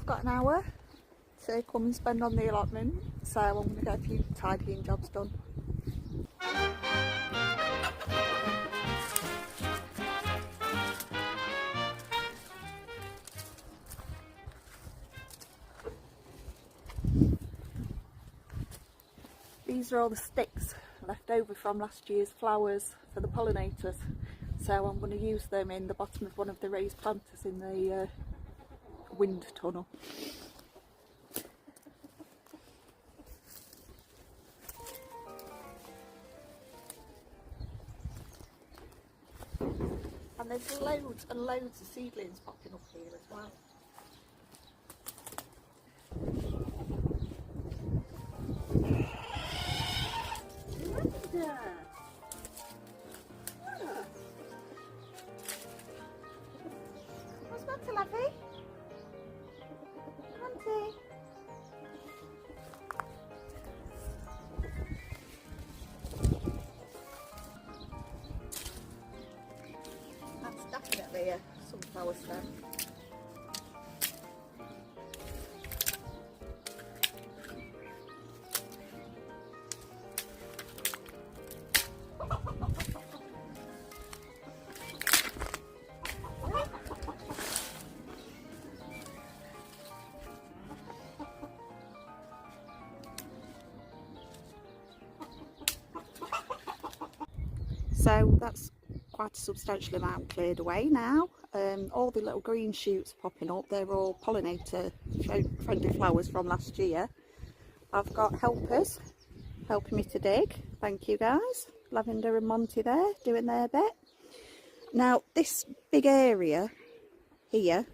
I've got an hour to come and spend on the allotment, so I'm going to get a few tidying jobs done. These are all the sticks left over from last year's flowers for the pollinators, so I'm going to use them in the bottom of one of the raised planters in the wind tunnel. And there's loads and loads of seedlings popping up here as well. Lavender! What's that, Lovey? Auntie? That's definitely a sunflower stem. So that's quite a substantial amount cleared away now. All the little green shoots popping up, they're all pollinator friendly flowers from last year. I've got helpers helping me to dig. Thank you guys. Lavender and Monty there doing their bit. Now this big area here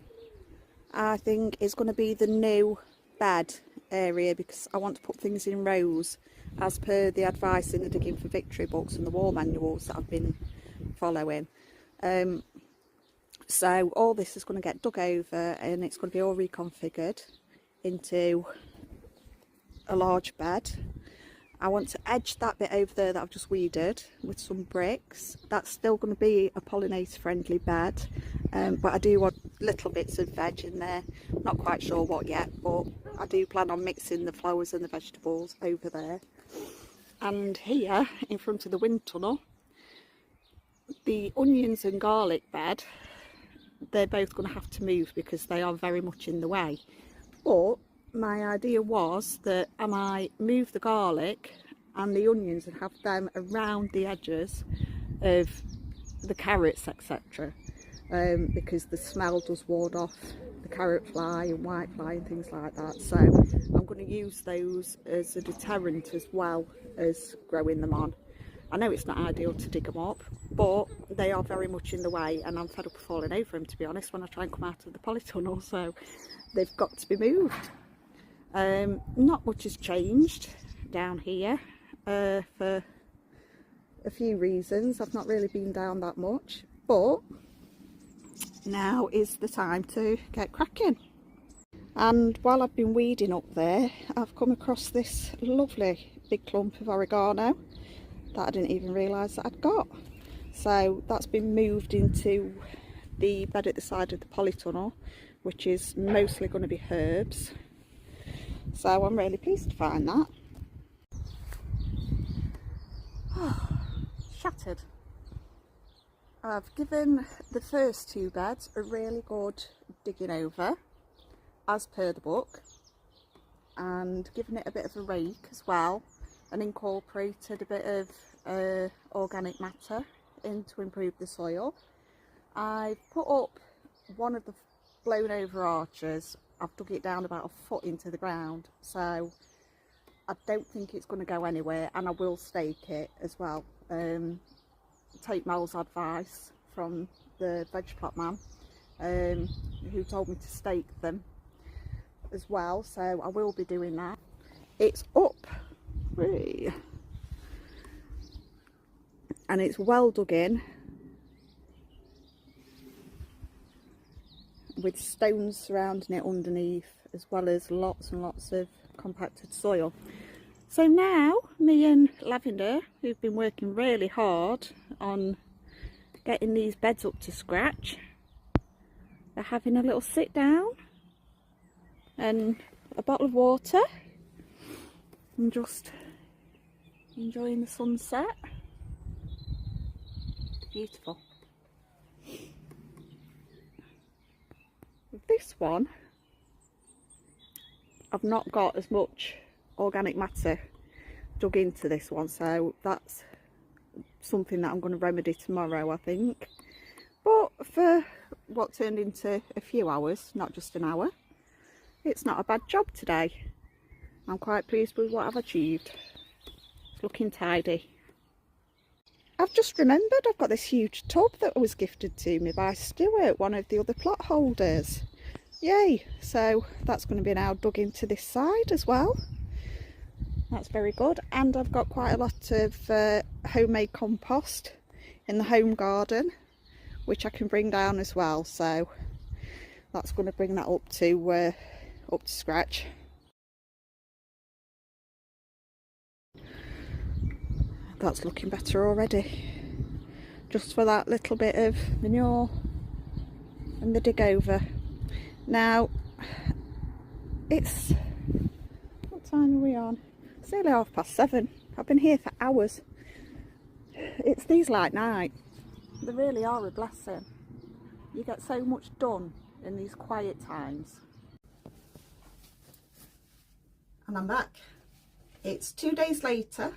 I think is going to be the new bed area, because I want to put things in rows as per the advice in the Digging for Victory books and the war manuals that I've been following. So all this is going to get dug over and it's going to be all reconfigured into a large bed. I want to edge that bit over there that I've just weeded with some bricks. That's still going to be a pollinator friendly bed, but I do want little bits of veg in there. Not quite sure what yet, but I do plan on mixing the flowers and the vegetables over there. And here in front of the wind tunnel, the onions and garlic bed, they're both going to have to move because they are very much in the way. But my idea was that I might move the garlic and the onions and have them around the edges of the carrots, etc. Because the smell does ward off the carrot fly and white fly and things like that. So I'm going to use those as a deterrent as well as growing them on. I know it's not ideal to dig them up, but they are very much in the way and I'm fed up of falling over them, to be honest, when I try and come out of the polytunnel, so they've got to be moved. Not much has changed down here for a few reasons. I've not really been down that much, but now is the time to get cracking. And while I've been weeding up there, I've come across this lovely big clump of oregano that I didn't even realise that I'd got. So that's been moved into the bed at the side of the polytunnel, which is mostly going to be herbs. So I'm really pleased to find that. Shattered. I've given the first two beds a really good digging over, as per the book, and given it a bit of a rake as well, and incorporated a bit of organic matter in to improve the soil. I've put up one of the blown over arches. I've dug it down about a foot into the ground, so I don't think it's going to go anywhere, and I will stake it as well. Take Mel's advice from the veg plot man, who told me to stake them as well, so I will be doing that. It's up, and it's well dug in with stones surrounding it underneath, as well as lots and lots of compacted soil. So now me and Lavender, who've been working really hard on getting these beds up to scratch, are having a little sit down and a bottle of water. I'm just enjoying the sunset. Beautiful. With this one, I've not got as much organic matter dug into this one, so that's something that I'm going to remedy tomorrow, I think. But for what turned into a few hours, not just an hour, it's not a bad job today. I'm quite pleased with what I've achieved. It's looking tidy. I've just remembered I've got this huge tub that was gifted to me by Stuart, one of the other plot holders. Yay! So that's going to be now dug into this side as well. That's very good. And I've got quite a lot of homemade compost in the home garden, which I can bring down as well. So that's going to bring that up to scratch. That's looking better already. Just for that little bit of manure and the dig over. Now, it's, what time are we on? It's nearly 7:30. I've been here for hours. It's these like night. They really are a blessing. You get so much done in these quiet times. And I'm back. It's 2 days later,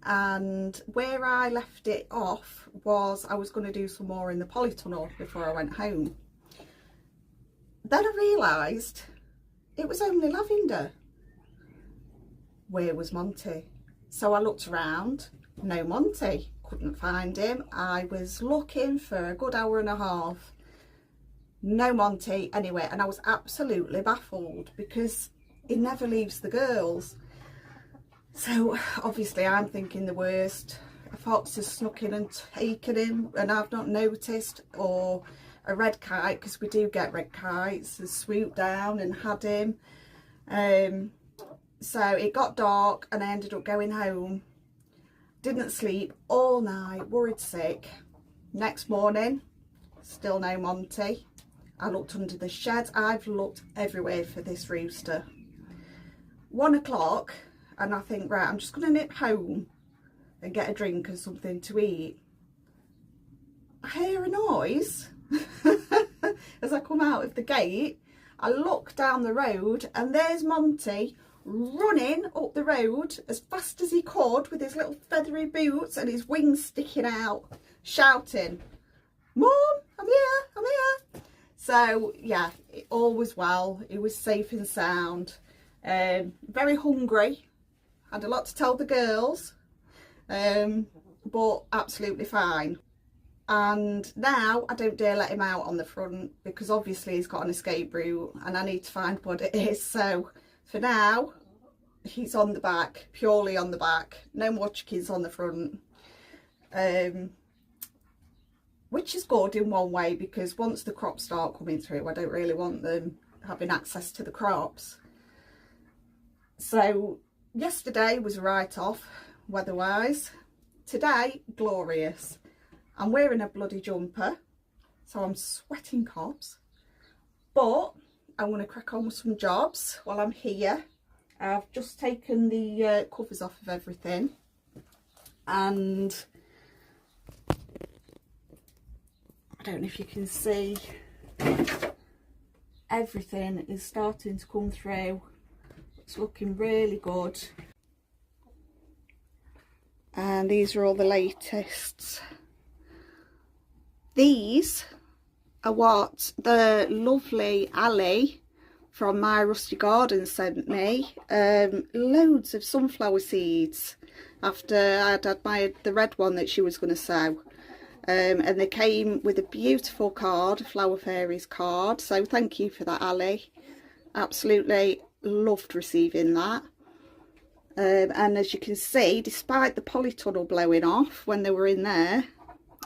and where I left it off was I was going to do some more in the polytunnel before I went home. Then I realised it was only lavender. Where was Monty? So I looked around, no Monty, couldn't find him. I was looking for a good hour and a half, no Monty anywhere, and I was absolutely baffled because he never leaves the girls. So obviously I'm thinking the worst. A fox has snuck in and taken him and I've not noticed, or a red kite, because we do get red kites, has swooped down and had him. So it got dark and I ended up going home. Didn't sleep all night, worried sick. Next morning, still no Monty. I looked under the sheds. I've looked everywhere for this rooster. 1 o'clock, and I think, right, I'm just going to nip home and get a drink and something to eat. I hear a noise as I come out of the gate. I look down the road and there's Monty running up the road as fast as he could with his little feathery boots and his wings sticking out, shouting, "Mum, I'm here, I'm here." So yeah, all was well. He was safe and sound. Very hungry, had a lot to tell the girls, but absolutely fine. And now I don't dare let him out on the front because obviously he's got an escape route and I need to find what it is. So for now he's on the back, purely on the back, no more chickens on the front, which is good in one way, because once the crops start coming through I don't really want them having access to the crops. So yesterday was a write-off weather-wise. Today, glorious. I'm wearing a bloody jumper, so I'm sweating cobs, but I want to crack on with some jobs while I'm here. I've just taken the covers off of everything, and I don't know if you can see, everything is starting to come through. It's looking really good. And these are all the latest. These are what the lovely Ali from My Rusty Garden sent me. Loads of sunflower seeds after I'd admired the red one that she was going to sow. And they came with a beautiful card, a Flower Fairies card. So thank you for that, Ali. Absolutely loved receiving that. And as you can see, despite the polytunnel blowing off when they were in there,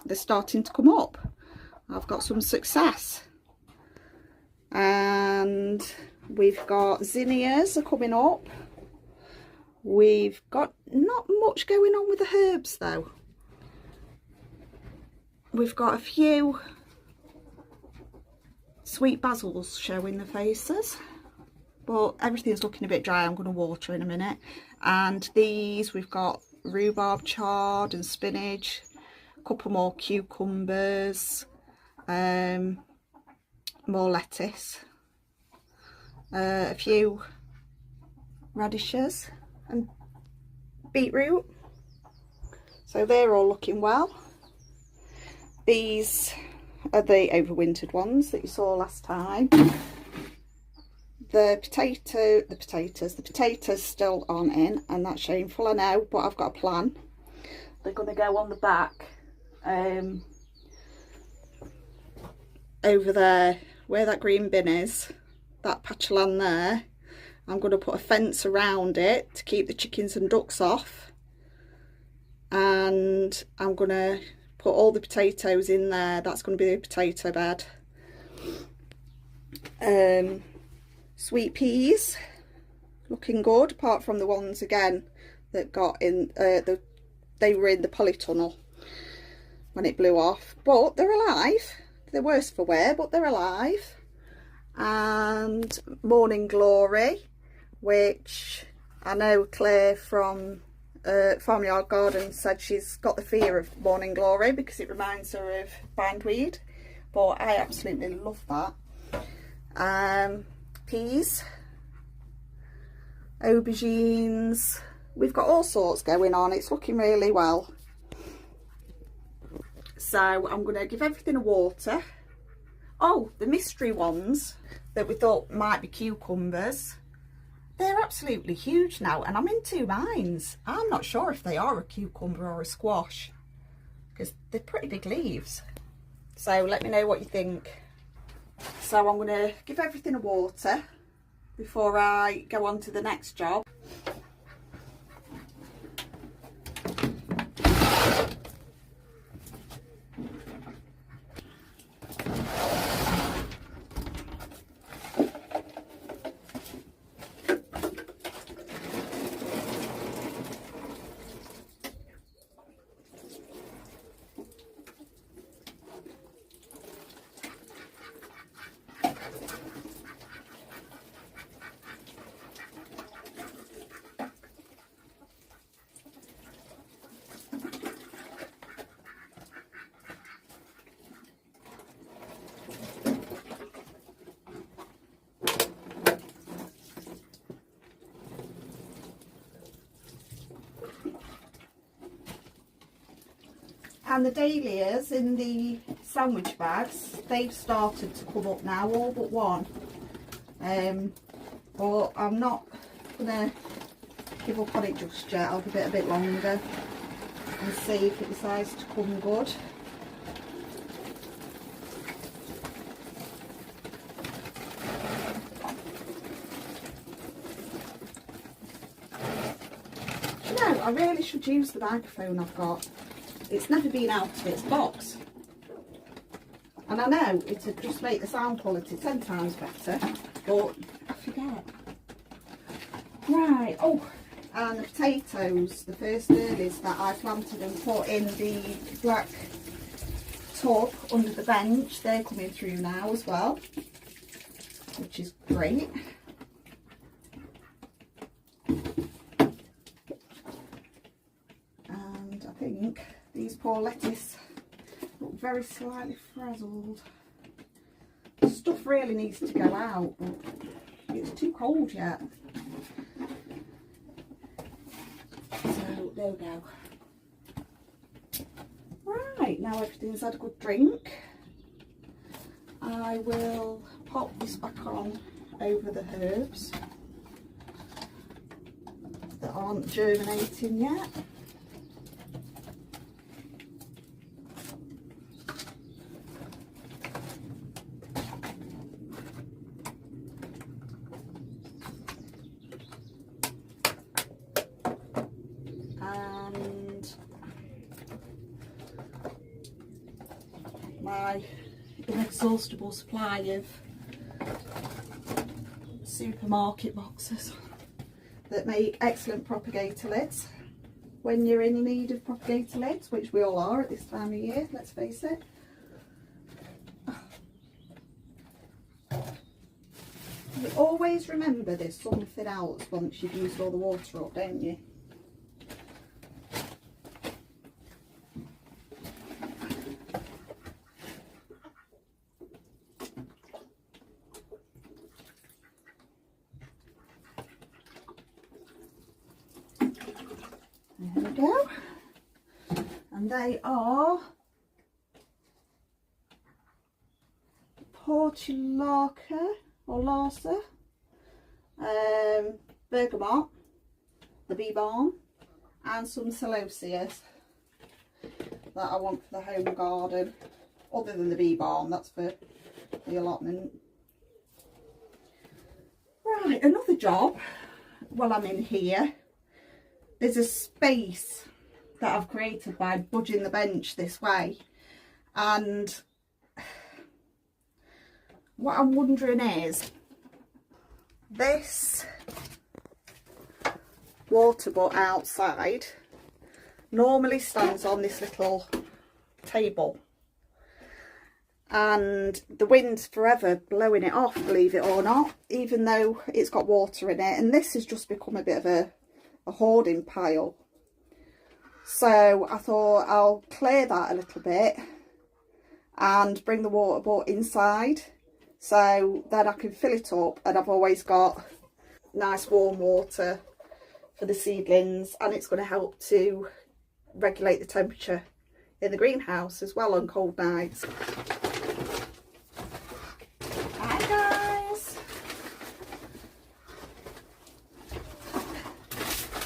they're starting to come up. I've got some success. And we've got zinnias are coming up. We've got not much going on with the herbs though. We've got a few sweet basils showing the faces. but everything's looking a bit dry. I'm going to water in a minute. And these, we've got rhubarb chard and spinach, a couple more cucumbers, more lettuce, a few radishes and beetroot. So they're all looking well. These are the overwintered ones that you saw last time. The potatoes still aren't in, and that's shameful, I know, but I've got a plan. They're going to go on the back, over there where that green bin is, that patch of land there. I'm going to put a fence around it to keep the chickens and ducks off, and I'm going to put all the potatoes in there. That's going to be the potato bed. Sweet peas looking good, apart from the ones again that got in they were in the polytunnel when it blew off, but they're alive. They're worse for wear, but they're alive. And Morning Glory, which I know Claire from Farmyard Garden said she's got the fear of Morning Glory because it reminds her of bindweed, but I absolutely love that. Peas, aubergines, we've got all sorts going on. It's looking really well. So I'm going to give everything a water. Oh, the mystery ones that we thought might be cucumbers, they're absolutely huge now, and I'm in two minds. I'm not sure if they are a cucumber or a squash because they're pretty big leaves. So let me know what you think. So I'm going to give everything a water before I go on to the next job. And the dahlias in the sandwich bags, they've started to come up now, all but one. But I'm not going to give up on it just yet. I'll give it a bit longer and see if it decides to come good. You know, I really should use the microphone I've got. It's never been out of its box, and I know it'd just make the sound quality 10 times better, but I forget. Right, oh, and the potatoes, the first earlies that I planted and put in the black tub under the bench, they're coming through now as well, which is great. And I think these poor lettuce look very slightly frazzled. The stuff really needs to go out, but it's too cold yet. So there we go. Right, now everything's had a good drink, I will pop this back on over the herbs that aren't germinating yet. My inexhaustible supply of supermarket boxes that make excellent propagator lids when you're in need of propagator lids, which we all are at this time of year, let's face it. You always remember there's something else once you've used all the water up, don't you? There we go. And they are Portulaca or Larsa, bergamot, the bee balm, and some celosias that I want for the home garden, other than the bee balm, that's for the allotment. Right, another job while I'm in here. There's a space that I've created by budging the bench this way, and what I'm wondering is, this water butt outside normally stands on this little table, and the wind's forever blowing it off, believe it or not, even though it's got water in it, and this has just become a bit of a hoarding pile. So I thought I'll clear that a little bit and bring the water butt inside, so then I can fill it up, and I've always got nice warm water for the seedlings, and it's going to help to regulate the temperature in the greenhouse as well on cold nights. Hi guys!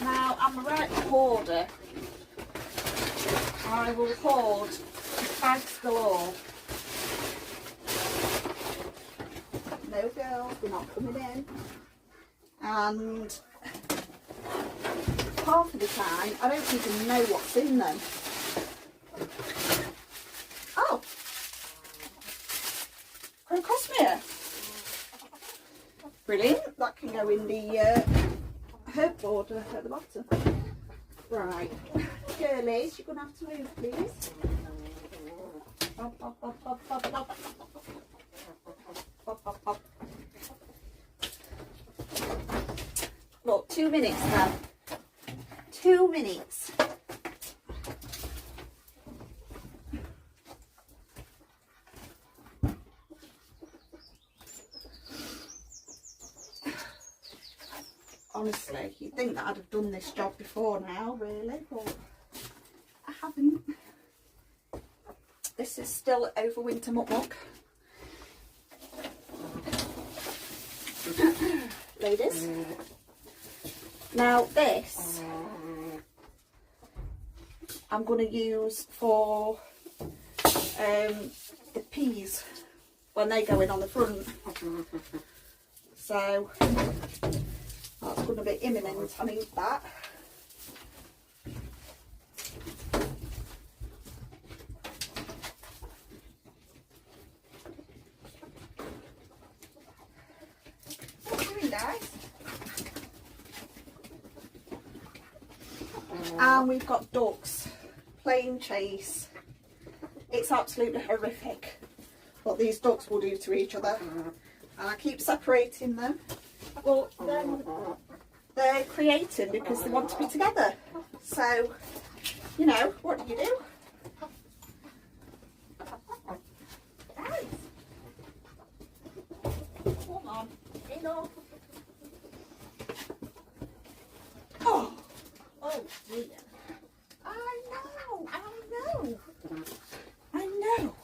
Now I'm a right hoarder. I will hoard bags galore. No girls, we're not coming in. And half of the time I don't even know what's in them. Oh, crocosmia. Brilliant, that can go in the herb border at the bottom. Right, girlies, you're going to have to move, please. Pop, pop, pop, pop, pop, pop. Pop, pop, pop. Look, 2 minutes now. 2 minutes. Honestly, you'd think that I'd have done this job before now, really, but I haven't. This is still overwinter muck. Ladies. Now this I'm going to use for the peas when they go in on the front. So that's going to be imminent. I need that. What are you doing, guys? And we've got ducks playing chase. It's absolutely horrific what these ducks will do to each other. And I keep separating them. Well, then they're creating because they want to be together. So, you know, what do you do? Guys, come on, enough. Oh, oh dear. I know.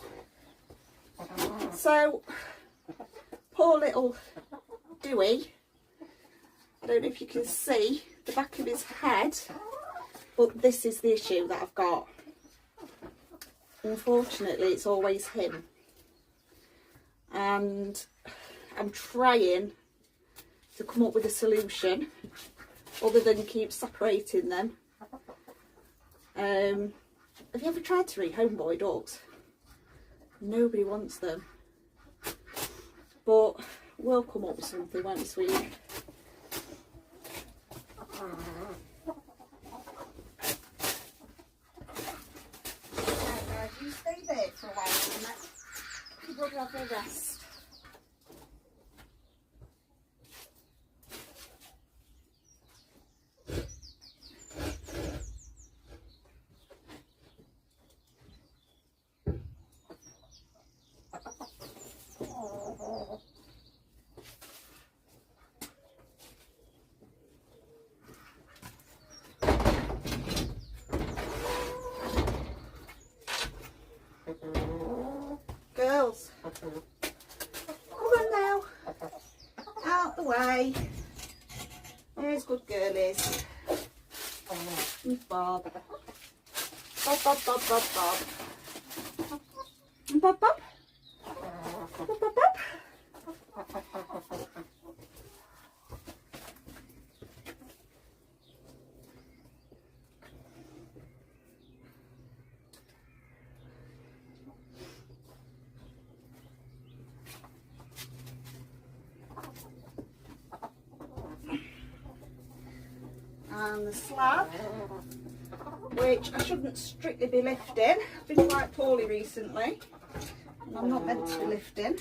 So, poor little Dewey, I don't know if you can see the back of his head, but this is the issue that I've got. Unfortunately, it's always him. And I'm trying to come up with a solution other than keep separating them. Have you ever tried to rehomeboy dogs? Nobody wants them. But we'll come up with something, won't we, sweetie? Right, guys, you stay there for a while and let your brother have a rest. Bob, Bob, Bob, Bob, Bob. Bob, Bob. Bob, Bob, Bob. And the slab, which I shouldn't strictly be lifting. I've been quite poorly recently and I'm not meant to be lifting,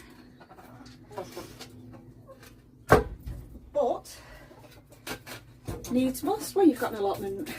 but needs must when you've got an allotment.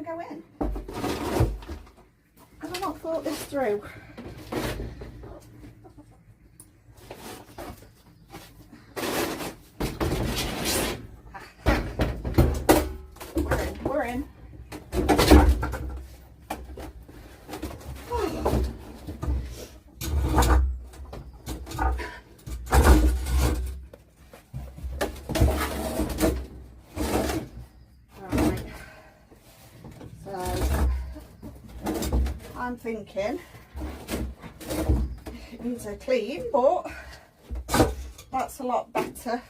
Go in. Have I not thought this through? We're in. I'm thinking it needs a clean, but that's a lot better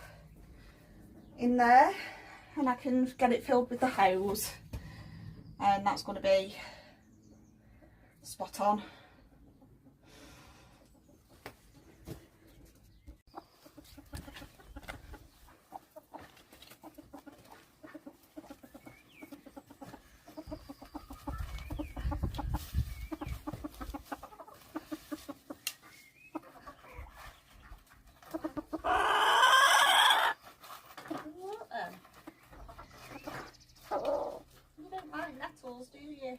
in there, and I can get it filled with the hose, and that's going to be spot on. Do you?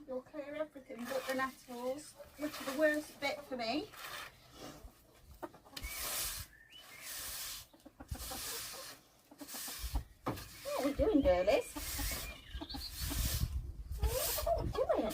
You'll clear everything but the nettles, which are the worst bit for me. What are we doing, girlies? What are we doing?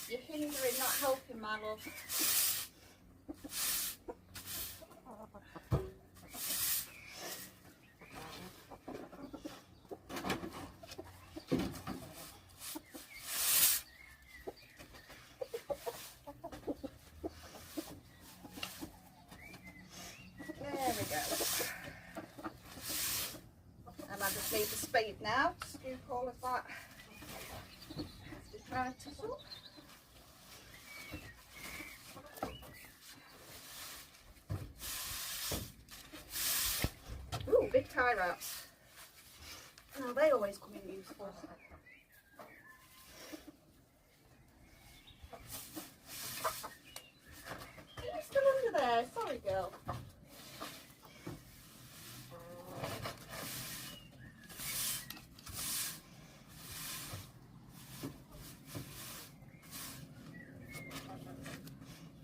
You're hindering, not helping, my love. There we go. And I just need the spade now to scoop all of that detritus up. Ooh, big tie wraps. Now they always come in useful. Are you still under there? Sorry, girl.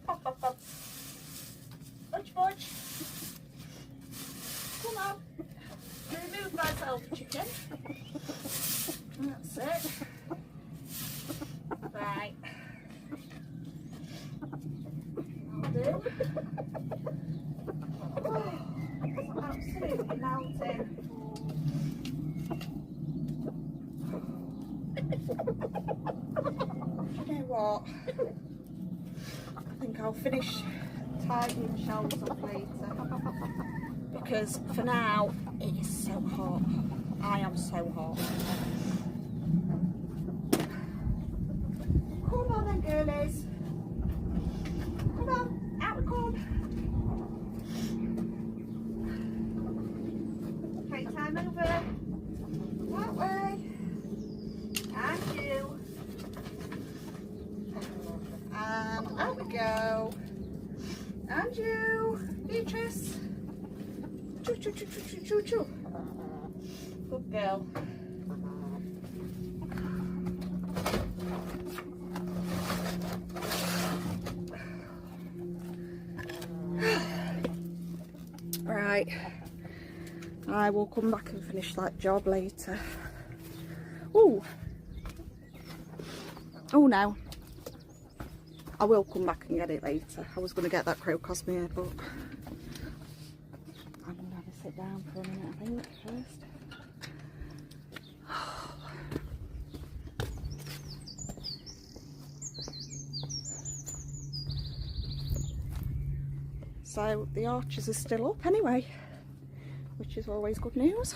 Pop, pop, pop. Budge, budge. Come on. Remove myself, chicken. That's it. Right. That'll do. Oh, it's absolutely melting. You know what? I think I'll finish tidying the shelves up later, because for now it is so hot. I am so hot. Found you, Beatrice. Choo choo choo choo choo choo choo. Good girl. Right, I will come back and finish that job later. Oh no, I will come back and get it later. I was going to get that crocosmia, but I'm going to have a sit down for a minute, I think, first. So the arches are still up anyway, which is always good news.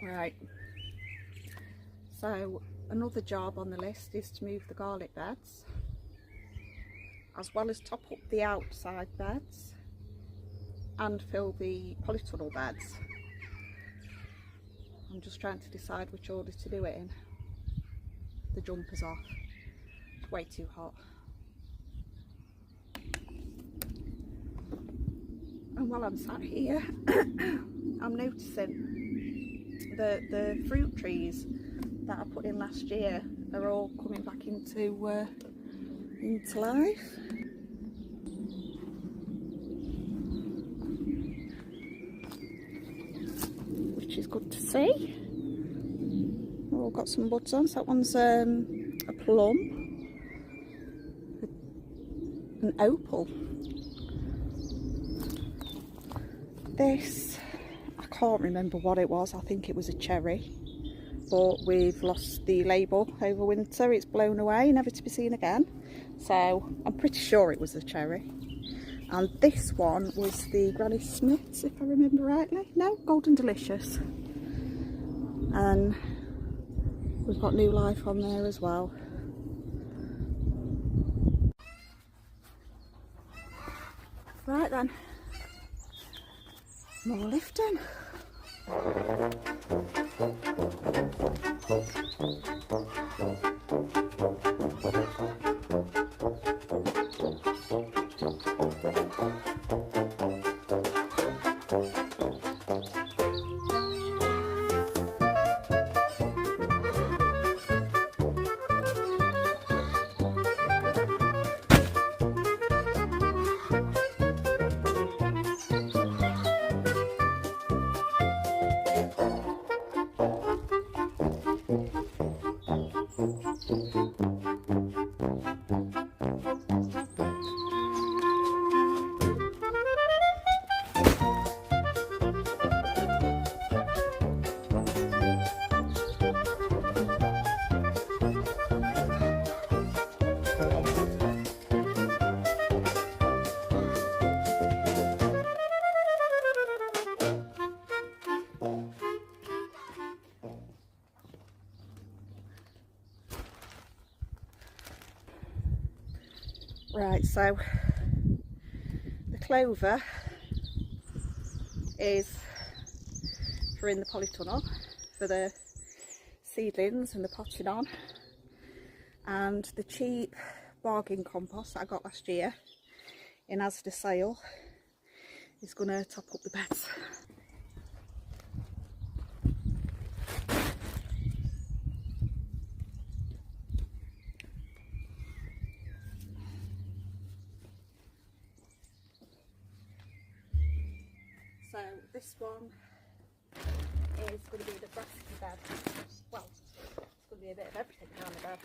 Right, so another job on the list is to move the garlic beds, as well as top up the outside beds and fill the polytunnel beds. I'm just trying to decide which order to do it in. The jumper's off, it's way too hot. And while I'm sat here, I'm noticing that the fruit trees that I put in last year are all coming back into life. Which is good to see. We've all got some buds on. So that one's a plum, an opal. This, I can't remember what it was. I think it was a cherry, but we've lost the label over winter. It's blown away, never to be seen again. So I'm pretty sure it was a cherry. And this one was the Granny Smith's, if I remember rightly. No, Golden Delicious. And we've got New Life on there as well. Right then, more lifting. Right, so the clover is for in the polytunnel for the seedlings and the potting on, and the cheap bargain compost that I got last year in Asda sale is going to top up the beds. So this one is going to be the brassica bed. Well, it's going to be a bit of everything down the bed.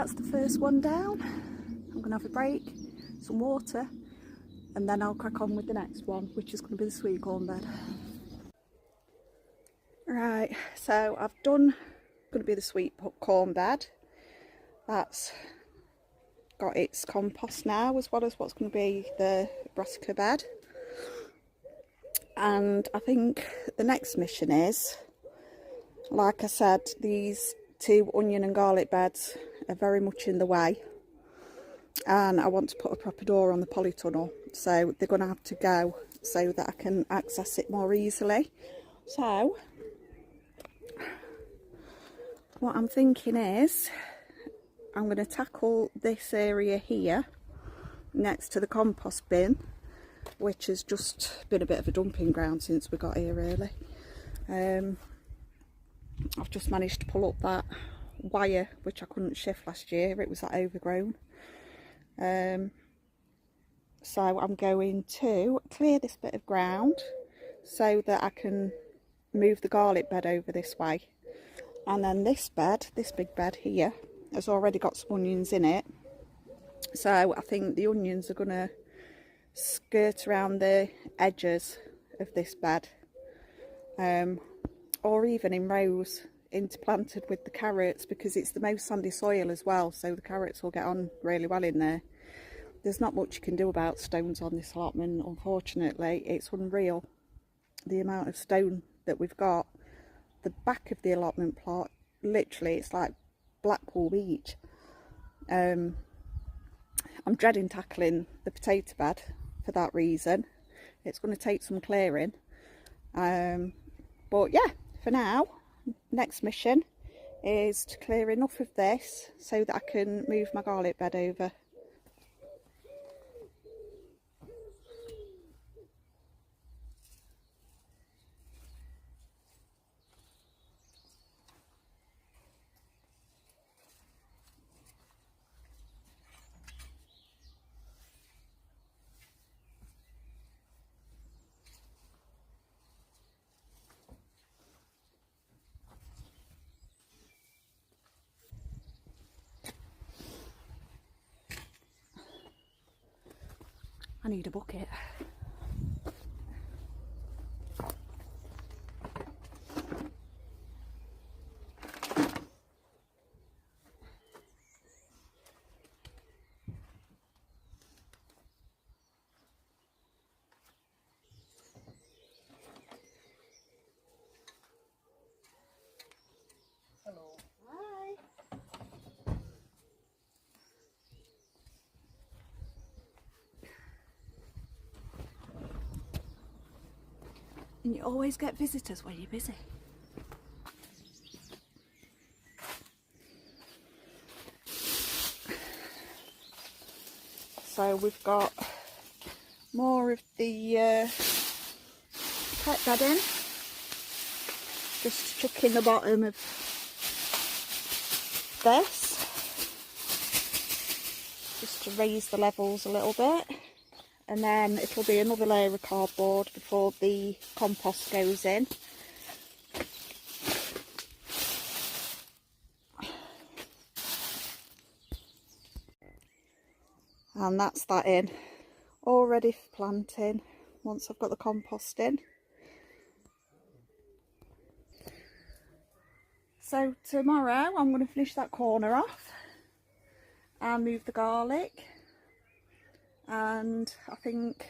that's the first one down. I'm going to have a break, some water, and then I'll crack on with the next one, which is going to be the sweet corn bed. Right, so I've done, going to be the sweet corn bed. That's got its compost now, as well as what's going to be the brassica bed. And I think the next mission is, like I said, these 2 onion and garlic beds are very much in the way, and I want to put a proper door on the polytunnel, so they're going to have to go so that I can access it more easily. So what I'm thinking is I'm going to tackle this area here next to the compost bin, which has just been a bit of a dumping ground since we got here, really. I've just managed to pull up that wire which I couldn't shift last year, it was that overgrown. So I'm going to clear this bit of ground so that I can move the garlic bed over this way. And then this bed, this big bed here, has already got some onions in it. So I think the onions are going to skirt around the edges of this bed. Or even in rows interplanted with the carrots, because it's the most sandy soil as well, so the carrots will get on really well in there. There's not much you can do about stones on this allotment, unfortunately. It's unreal the amount of stone that we've got. The back of the allotment plot, literally, it's like Blackpool Beach. I'm dreading tackling the potato bed for that reason. It's going to take some clearing. But yeah, for now, next mission is to clear enough of this so that I can move my garlic bed over. I need a bucket. Hello. Hi. And you always get visitors when you're busy. So we've got more of the pet bedding, just chuck in the bottom of this, just to raise the levels a little bit, and then it'll be another layer of cardboard before the compost goes in. And that's that in, all ready for planting once I've got the compost in. So tomorrow I'm going to finish that corner off and move the garlic, and I think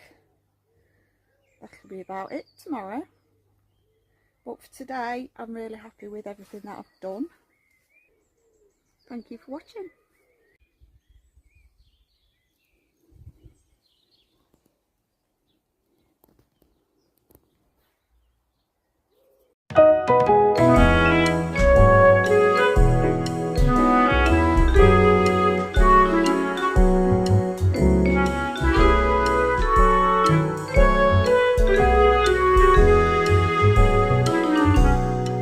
that'll be about it tomorrow. But for today I'm really happy with everything that I've done. Thank you for watching.